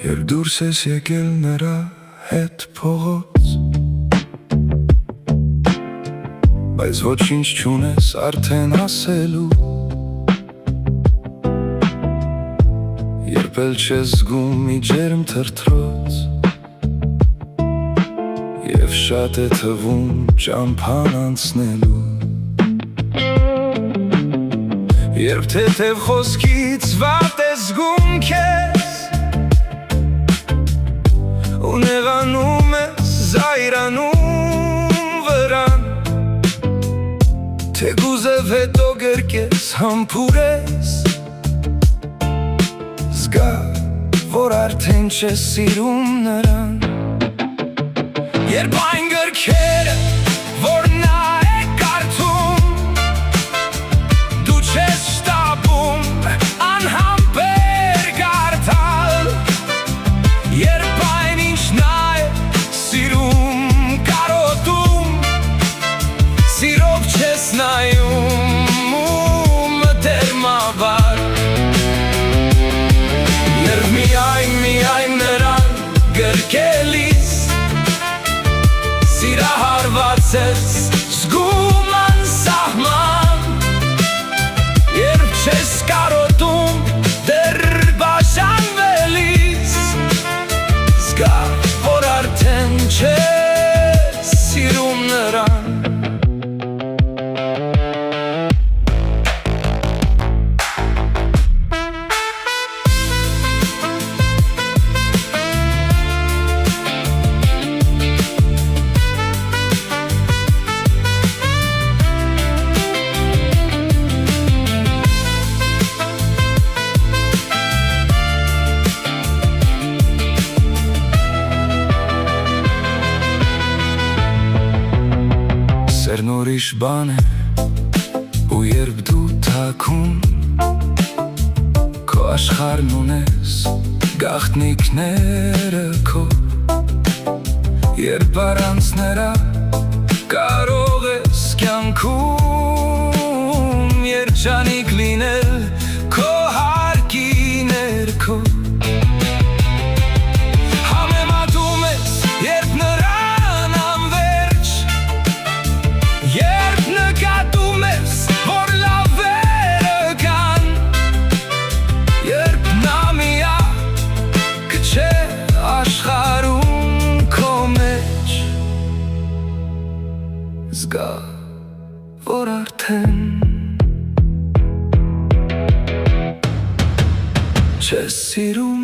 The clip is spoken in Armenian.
Երբ դուրս ես եկել նրա հետ փողոց, բայց ոչինչ չունես արդեն ասելու, երբ էլ չես զգում մի ջերմ թրթրոց, և շատ է թվում ճամփան անցնելու, երբ թեթև խոսքից վատ ես զգում քեզ, ու նեղանում ես զայրանում վրան, թեկուզև հետո գրկես համբուրես, զգա, որ արդեն չես սիրում նրան, երբ այն գրքերը, որ նա է կարդում, դու չես շտապում անհամբեր կարդալ, երբ այն ինչ նա է սիրում կարոտում, սիրով չես նայում ու մտերմաբար, երբ միայն նրան գրկելիս սիրահարված ես զգում անսահման, երբ չես կարոտում դեռ բաժանվելիս, զգա, որ արդեն չես սիրում նրան, Սերն ուրիշ բան է, ու երբ դու թաքուն, քո աշխարհն ունես գաղտնիքները քո, երբ առանց նրա կարող ես կյանքում երջանիկ լինել քո հարկի ներքո, համեմատում ես երբ նրան անվերջ, երբ նկատում ես, որ լավերը կան, երբ նա միակ չէ աշխարհում քո մեջ, զգա, որ արդեն չես սիրում